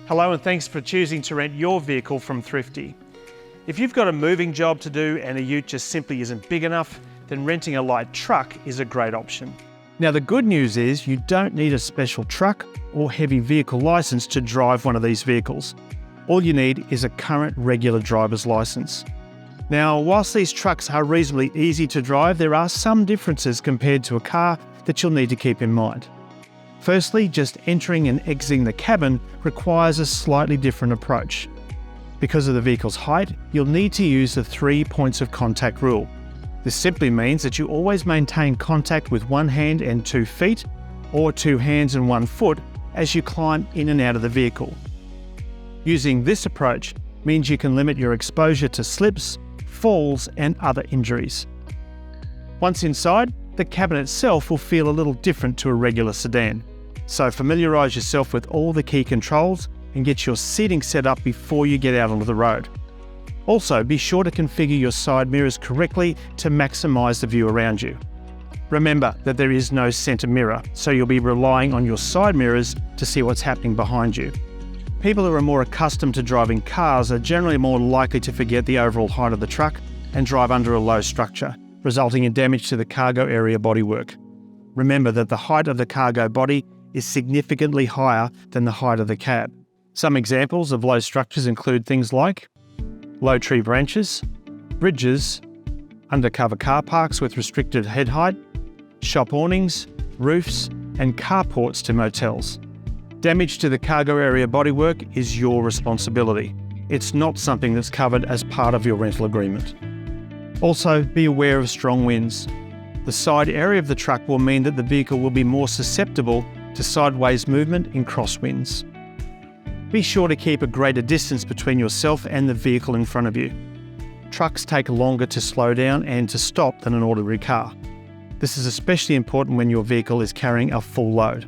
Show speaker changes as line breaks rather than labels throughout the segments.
Hello and thanks for choosing to rent your vehicle from Thrifty. If you've got a moving job to do and a ute just simply isn't big enough, then renting a light truck is a great option. Now the good news is you don't need a special truck or heavy vehicle license to drive one of these vehicles. All you need is a current regular driver's license. Now, whilst these trucks are reasonably easy to drive, there are some differences compared to a car that you'll need to keep in mind. Firstly, just entering and exiting the cabin requires a slightly different approach. Because of the vehicle's height, you'll need to use the 3 points of contact rule. This simply means that you always maintain contact with one hand and 2 feet, or 2 hands and 1 foot as you climb in and out of the vehicle. Using this approach means you can limit your exposure to slips, falls and other injuries. Once inside, the cabin itself will feel a little different to a regular sedan. So familiarise yourself with all the key controls and get your seating set up before you get out onto the road. Also, be sure to configure your side mirrors correctly to maximise the view around you. Remember that there is no centre mirror, so you'll be relying on your side mirrors to see what's happening behind you. People who are more accustomed to driving cars are generally more likely to forget the overall height of the truck and drive under a low structure, resulting in damage to the cargo area bodywork. Remember that the height of the cargo body is significantly higher than the height of the cab. Some examples of low structures include things like low tree branches, bridges, undercover car parks with restricted head height, shop awnings, roofs, and carports to motels. Damage to the cargo area bodywork is your responsibility. It's not something that's covered as part of your rental agreement. Also, be aware of strong winds. The side area of the truck will mean that the vehicle will be more susceptible to sideways movement in crosswinds. Be sure to keep a greater distance between yourself and the vehicle in front of you. Trucks take longer to slow down and to stop than an ordinary car. This is especially important when your vehicle is carrying a full load.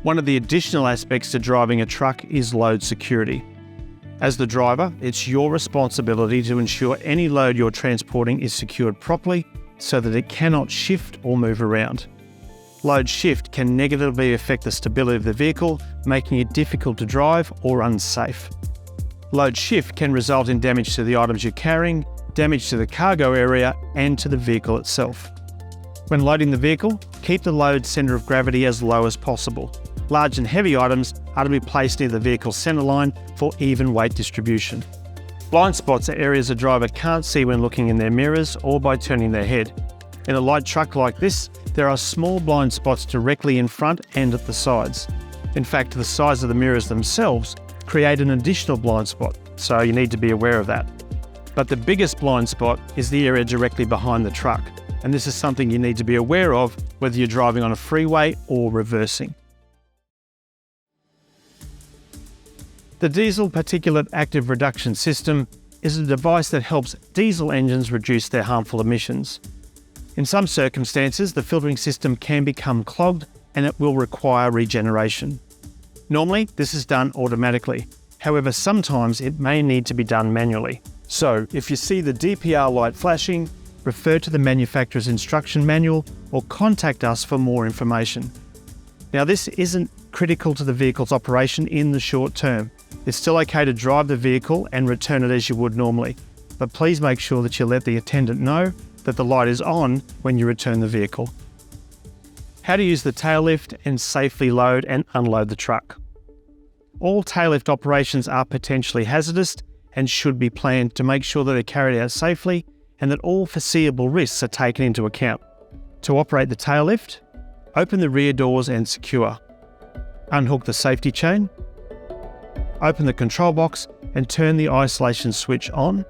One of the additional aspects to driving a truck is load security. As the driver, it's your responsibility to ensure any load you're transporting is secured properly so that it cannot shift or move around. Load shift can negatively affect the stability of the vehicle, making it difficult to drive or unsafe. Load shift can result in damage to the items you're carrying, damage to the cargo area, and to the vehicle itself. When loading the vehicle, keep the load centre of gravity as low as possible. Large and heavy items are to be placed near the vehicle's centre line for even weight distribution. Blind spots are areas a driver can't see when looking in their mirrors or by turning their head. In a light truck like this, there are small blind spots directly in front and at the sides. In fact, the size of the mirrors themselves create an additional blind spot, so you need to be aware of that. But the biggest blind spot is the area directly behind the truck, and this is something you need to be aware of whether you're driving on a freeway or reversing. The Diesel Particulate Active Reduction System is a device that helps diesel engines reduce their harmful emissions. In some circumstances, the filtering system can become clogged and it will require regeneration. Normally, this is done automatically. However, sometimes it may need to be done manually. So, if you see the DPR light flashing, refer to the manufacturer's instruction manual or contact us for more information. Now, this isn't critical to the vehicle's operation in the short term. It's still okay to drive the vehicle and return it as you would normally, but please make sure that you let the attendant know that the light is on when you return the vehicle. How to use the tail lift and safely load and unload the truck. All tail lift operations are potentially hazardous and should be planned to make sure that they're carried out safely and that all foreseeable risks are taken into account. To operate the tail lift, open the rear doors and secure. Unhook the safety chain. Open the control box and turn the isolation switch on.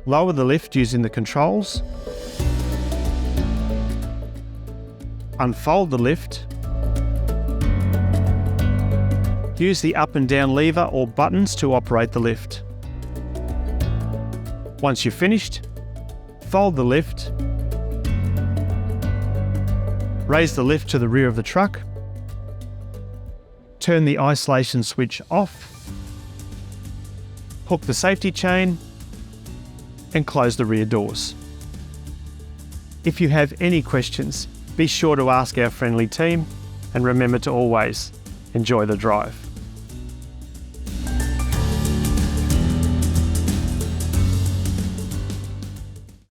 Lower the lift using the controls. Unfold the lift. Use the up and down lever or buttons to operate the lift. Once you're finished, fold the lift. Raise the lift to the rear of the truck. Turn the isolation switch off. Hook the safety chain and close the rear doors. If you have any questions, be sure to ask our friendly team and remember to always enjoy the drive.